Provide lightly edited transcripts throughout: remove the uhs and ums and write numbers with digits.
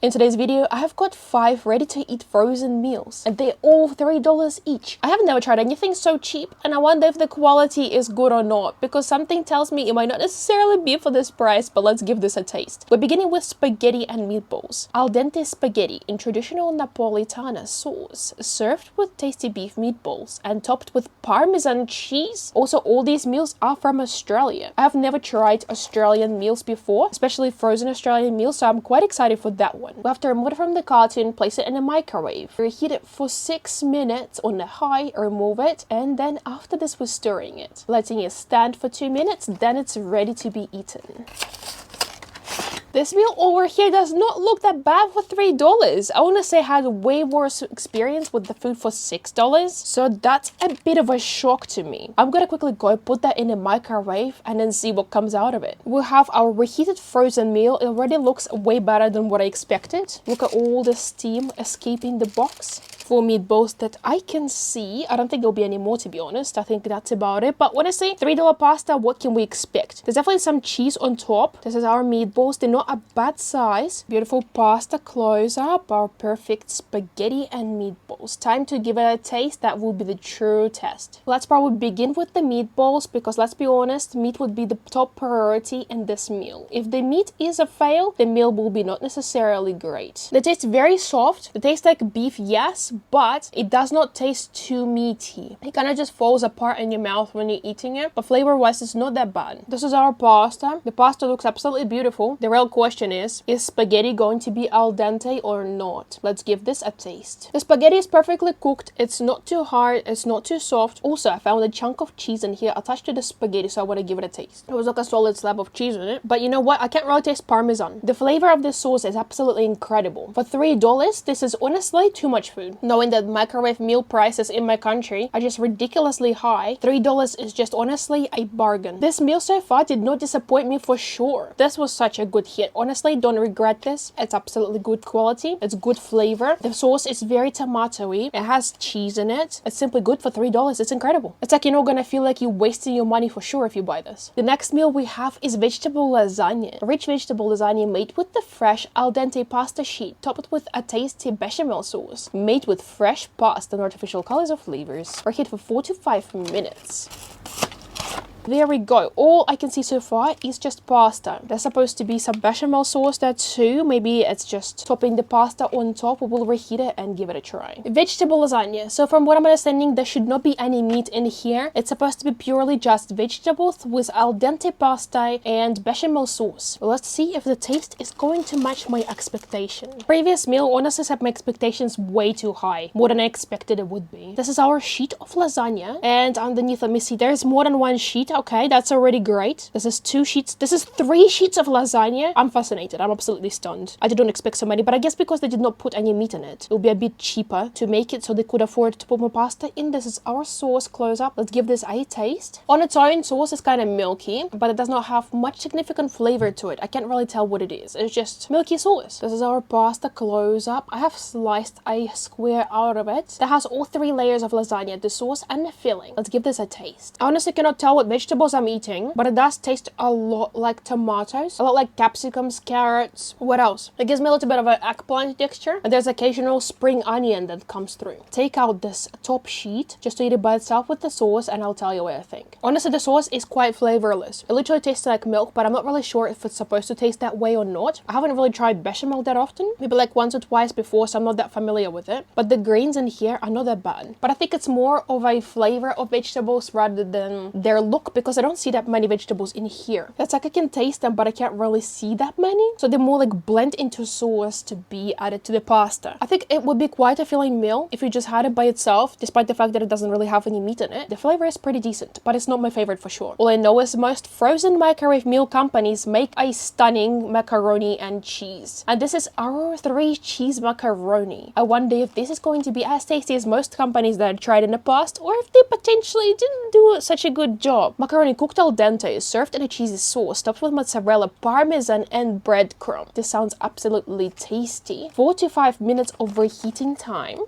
In today's video, I have got 5 ready-to-eat frozen meals, and they're all $3 each. I have never tried anything so cheap, and I wonder if the quality is good or not, because something tells me it might not necessarily be for this price, but let's give this a taste. We're beginning with spaghetti and meatballs. Al dente spaghetti in traditional Napolitana sauce, served with tasty beef meatballs, and topped with Parmesan cheese. Also, all these meals are from Australia. I have never tried Australian meals before, especially frozen Australian meals, so I'm quite excited for that one. We have to remove it from the carton, place it in the microwave, reheat it for 6 minutes on the high, remove it, and then after this we're stirring it, letting it stand for 2 minutes, then it's ready to be eaten. This meal over here does not look that bad for $3. I want to say I had way worse experience with the food for $6, so that's a bit of a shock to me. I'm gonna quickly go put that in the microwave and then see what comes out of it. We'll have our reheated frozen meal. It already looks way better than what I expected. Look at all the steam escaping the box. 4 meatballs that I can see. I don't think there'll be any more, to be honest. I think that's about it. But when I say $3 pasta, what can we expect? There's definitely some cheese on top. This is our meatballs. They're not a bad size. Beautiful pasta close up. Our perfect spaghetti and meatballs. Time to give it a taste. That will be the true test. Let's probably begin with the meatballs, because let's be honest, meat would be the top priority in this meal. If the meat is a fail, the meal will be not necessarily great. The taste very soft. It tastes like beef, yes, but it does not taste too meaty. It kind of just falls apart in your mouth when you're eating it, but flavor-wise, it's not that bad. This is our pasta. The pasta looks absolutely beautiful. The real question is spaghetti going to be al dente or not? Let's give this a taste. The spaghetti is perfectly cooked. It's not too hard. It's not too soft. Also, I found a chunk of cheese in here attached to the spaghetti, so I want to give it a taste. It was like a solid slab of cheese in it, but you know what? I can't really taste Parmesan. The flavor of this sauce is absolutely incredible. For $3, this is honestly too much food. Knowing that microwave meal prices in my country are just ridiculously high, $3 is just honestly a bargain. This meal so far did not disappoint me for sure. This was such a good hit. Honestly, don't regret this. It's absolutely good quality. It's good flavor. The sauce is very tomatoey. It has cheese in it. It's simply good for $3. It's incredible. It's like you're not gonna feel like you're wasting your money for sure if you buy this. The next meal we have is vegetable lasagna. A rich vegetable lasagna made with the fresh al dente pasta sheet, topped with a tasty bechamel sauce, made with fresh pasta and artificial colors or flavors. Reheat for 4 to 5 minutes. There we go. All I can see so far is just pasta. There's supposed to be some bechamel sauce there too. Maybe it's just topping the pasta on top. We will reheat it and give it a try. Vegetable lasagna. So from what I'm understanding, there should not be any meat in here. It's supposed to be purely just vegetables with al dente pasta and bechamel sauce. Let's see if the taste is going to match my expectation. Previous meal honestly set my expectations way too high. More than I expected it would be. This is our sheet of lasagna. And underneath, let me see, there's more than one sheet. Okay, that's already great. This is 2 sheets. This is 3 sheets of lasagna. I'm fascinated. I'm absolutely stunned. I didn't expect so many, but I guess because they did not put any meat in it, it will be a bit cheaper to make it so they could afford to put more pasta in. This is our sauce close up. Let's give this a taste. On its own, sauce is kind of milky, but it does not have much significant flavor to it. I can't really tell what it is. It's just milky sauce. This is our pasta close up. I have sliced a square out of it that has all 3 layers of lasagna, the sauce and the filling. Let's give this a taste. I honestly cannot tell what vegetables I'm eating, but it does taste a lot like tomatoes, a lot like capsicums, carrots. What else? It gives me a little bit of an eggplant texture, and there's occasional spring onion that comes through. Take out this top sheet just to eat it by itself with the sauce, and I'll tell you what I think. Honestly, the sauce is quite flavorless. It literally tastes like milk, but I'm not really sure if it's supposed to taste that way or not. I haven't really tried bechamel that often, maybe like once or twice before, so I'm not that familiar with it. But the greens in here are not that bad. But I think it's more of a flavor of vegetables rather than their look, because I don't see that many vegetables in here. It's like I can taste them, but I can't really see that many. So they're more like blend into sauce to be added to the pasta. I think it would be quite a filling meal if you just had it by itself, despite the fact that it doesn't really have any meat in it. The flavor is pretty decent, but it's not my favorite for sure. All I know is most frozen microwave meal companies make a stunning macaroni and cheese. And this is our 3 cheese macaroni. I wonder if this is going to be as tasty as most companies that I tried in the past, or if they potentially didn't do such a good job. Macaroni cooked al dente is served in a cheesy sauce topped with mozzarella, parmesan, and breadcrumb. This sounds absolutely tasty. 4 to 5 minutes of reheating time.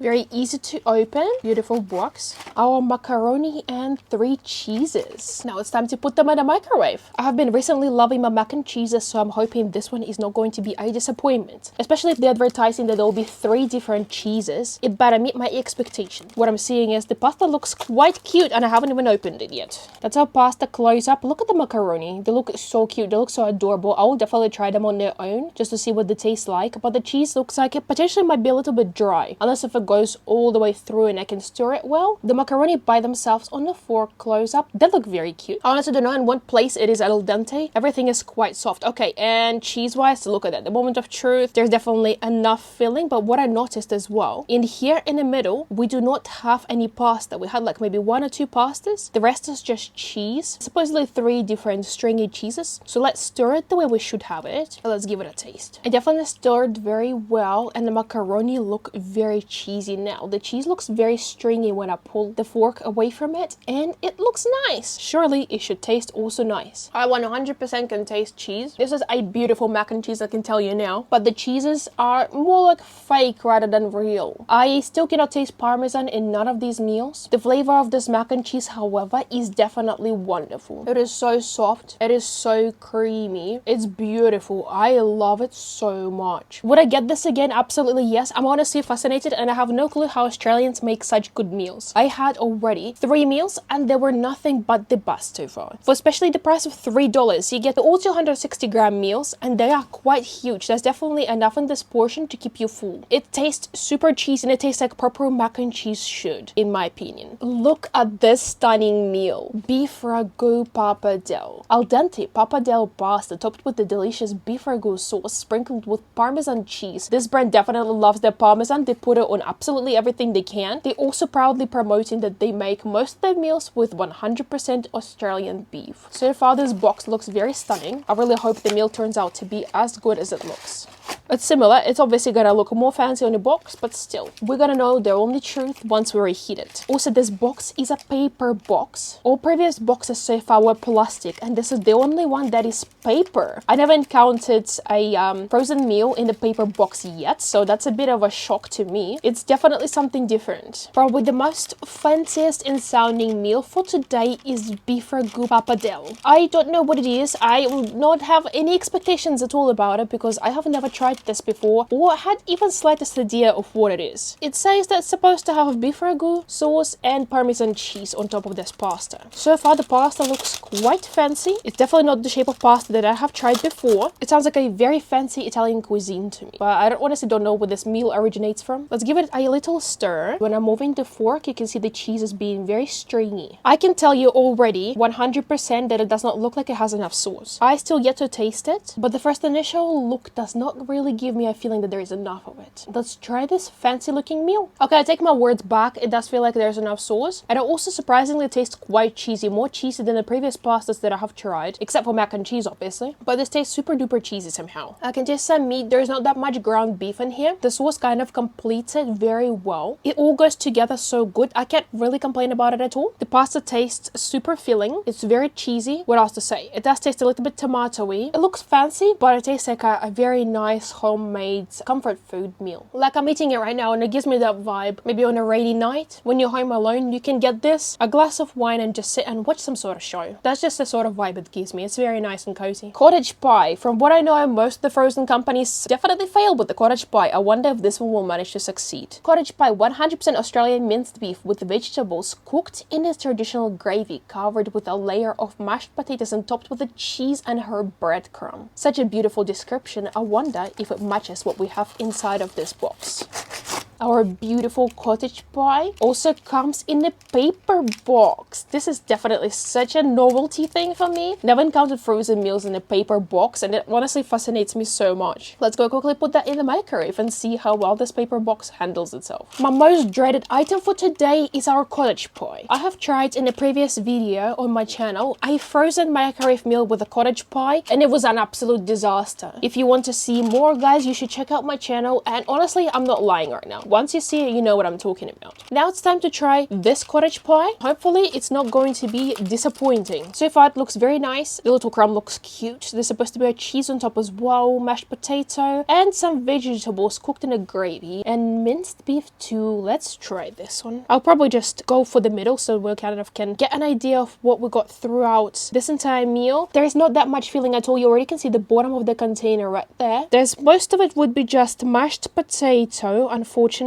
Very easy to open. Beautiful box. Our macaroni and 3 cheeses. Now it's time to put them in the microwave. I have been recently loving my mac and cheeses, so I'm hoping this one is not going to be a disappointment. Especially if they're advertising that there will be 3 different cheeses. It better meet my expectations. What I'm seeing is the pasta looks quite cute and I haven't even opened it yet. That's how pasta close up. Look at the macaroni. They look so cute. They look so adorable. I will definitely try them on their own just to see what they taste like. But the cheese looks like it potentially might be a little bit dry. Unless if it goes all the way through and I can stir it well. The macaroni by themselves on the fork close up. They look very cute. I honestly don't know in what place it is al dente. Everything is quite soft. Okay, and cheese-wise, look at that. The moment of truth, there's definitely enough filling. But what I noticed as well, in here in the middle, we do not have any pasta. We had like maybe 1 or 2 pastas. The rest is just cheese. Supposedly 3 different stringy cheeses. So let's stir it the way we should have it. Let's give it a taste. I definitely stirred very well and the macaroni look very cheesy now. The cheese looks very stringy when I pull the fork away from it and it looks nice. Surely it should taste also nice. I 100% can taste cheese. This is a beautiful mac and cheese, I can tell you now. But the cheeses are more like fake rather than real. I still cannot taste parmesan in none of these meals. The flavor of this mac and cheese, however, is definitely wonderful. It is so soft. It is so creamy. It's beautiful. I love it so much. Would I get this again? Absolutely yes. I'm honestly fascinated and I have no clue how Australians make such good meals. I had already 3 meals and they were nothing but the best so far. For especially the price of $3, you get all 260 gram meals and they are quite huge. There's definitely enough in this portion to keep you full. It tastes super cheesy and it tastes like proper mac and cheese should, in my opinion. Look at this stunning meal. Beef ragu pappardelle. Al dente pappardelle pasta topped with the delicious beef ragu sauce sprinkled with parmesan cheese. This brand definitely loves their parmesan. They put it on absolutely everything they can. They also proudly promoting that they make most of their meals with 100% Australian beef. So far this box looks very stunning. I really hope the meal turns out to be as good as it looks. It's similar. It's obviously gonna look more fancy on the box, but still, we're gonna know the only truth once we reheat it. Also, this box is a paper box. All previous boxes so far were plastic, and this is the only one that is paper. I never encountered a frozen meal in the paper box yet, so that's a bit of a shock to me. It's definitely something different. Probably the most fanciest and sounding meal for today is beef ragu pappardelle. I don't know what it is. I will not have any expectations at all about it because I have never tried this before or had even slightest idea of what it is. It says that it's supposed to have beef ragu sauce and parmesan cheese on top of this pasta. So far the pasta looks quite fancy. It's definitely not the shape of pasta that I have tried before. It sounds like a very fancy Italian cuisine to me, but I honestly don't know where this meal originates from. Let's give it a little stir. When I'm moving the fork, you can see the cheese is being very stringy. I can tell you already 100% that it does not look like it has enough sauce. I still yet to taste it, but the first initial look does not really give me a feeling that there is enough of it. Let's try this fancy looking meal. Okay, I take my words back. It does feel like there's enough sauce, and it also surprisingly tastes quite cheesy, more cheesy than the previous pastas that I have tried, except for mac and cheese obviously, but this tastes super duper cheesy somehow. I can taste some meat. There's not that much ground beef in here. The sauce kind of completes it very well. It all goes together so good. I can't really complain about it at all. The pasta tastes super filling. It's very cheesy. What else to say? It does taste a little bit tomatoey. It looks fancy, but it tastes like a very nice homemade comfort food meal. Like I'm eating it right now and it gives me that vibe. Maybe on a rainy night when you're home alone, you can get this, a glass of wine and just sit and watch some sort of show. That's just the sort of vibe it gives me. It's very nice and cozy. Cottage pie. From what I know, most of the frozen companies definitely fail with the cottage pie. I wonder if this one will manage to succeed. Cottage pie, 100% Australian minced beef with vegetables cooked in its traditional gravy, covered with a layer of mashed potatoes and topped with a cheese and herb breadcrumb. Such a beautiful description. I wonder if it matches what we have inside of this box. Our beautiful cottage pie also comes in a paper box. This is definitely such a novelty thing for me. Never encountered frozen meals in a paper box and it honestly fascinates me so much. Let's go quickly put that in the microwave and see how well this paper box handles itself. My most dreaded item for today is our cottage pie. I have tried in a previous video on my channel a frozen microwave meal with a cottage pie and it was an absolute disaster. If you want to see more guys, you should check out my channel, and honestly I'm not lying right now. Once you see it, you know what I'm talking about. Now it's time to try this cottage pie. Hopefully it's not going to be disappointing. So far it looks very nice. The little crumb looks cute. There's supposed to be a cheese on top as well, mashed potato, and some vegetables cooked in a gravy, and minced beef too. Let's try this one. I'll probably just go for the middle so we kind of can get an idea of what we got throughout this entire meal. There is not that much filling at all. You already can see the bottom of the container right there. Most of it would be just mashed potato, unfortunately.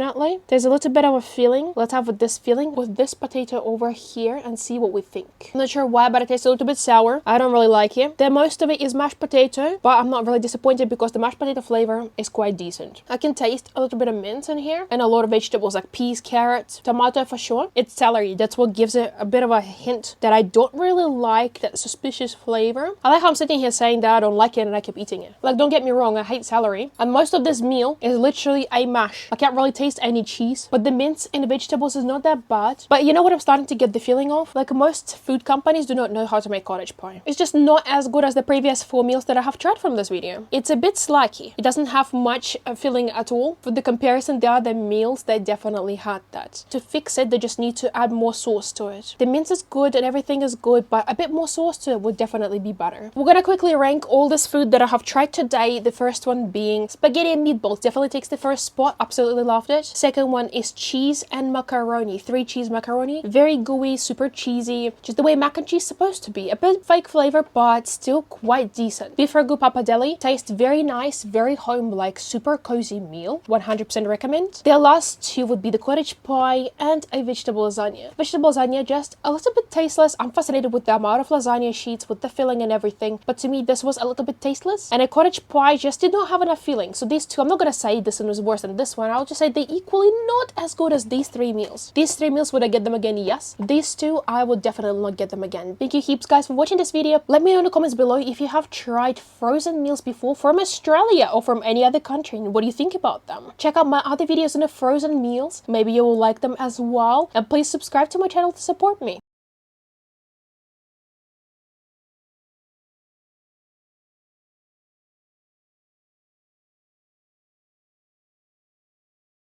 There's a little bit of a filling. Let's have this filling with this potato over here and see what we think. I'm not sure why, but it tastes a little bit sour. I don't really like it. Then most of it is mashed potato, but I'm not really disappointed because the mashed potato flavor is quite decent. I can taste a little bit of mint in here and a lot of vegetables like peas, carrots, tomato for sure. It's celery. That's what gives it a bit of a hint that I don't really like that suspicious flavor. I like how I'm sitting here saying that I don't like it and I keep eating it. Like, don't get me wrong, I hate celery. And most of this meal is literally a mash. I can't really taste any cheese, but the mince in the vegetables is not that bad. But you know what I'm starting to get the feeling of? Like, most food companies do not know how to make cottage pie. It's just not as good as the previous 4 meals that I have tried from this video. It's a bit slacky. It doesn't have much filling at all. For the comparison, the other meals, they definitely had that. To fix it, they just need to add more sauce to it. The mince is good and everything is good, but a bit more sauce to it would definitely be better. We're gonna quickly rank all this food that I have tried today. The first one being spaghetti and meatballs. Definitely takes the first spot. Absolutely loved it. Second one is cheese and macaroni. 3 cheese macaroni. Very gooey, super cheesy. Just the way mac and cheese is supposed to be. A bit fake flavor, but still quite decent. Beef ragu pappardelle. Tastes very nice, very home-like, super cozy meal. 100% recommend. The last 2 would be the cottage pie and a vegetable lasagna. Vegetable lasagna just a little bit tasteless. I'm fascinated with the amount of lasagna sheets with the filling and everything, but to me this was a little bit tasteless. And a cottage pie just did not have enough filling. So these 2, I'm not gonna say this one was worse than this one. I'll just say they equally not as good as these 3 meals. These 3 meals, would I get them again? Yes. These 2, I would definitely not get them again. Thank you heaps guys for watching this video. Let me know in the comments below if you have tried frozen meals before from Australia or from any other country and what do you think about them. Check out my other videos on the frozen meals. Maybe you will like them as well. And please subscribe to my channel to support me.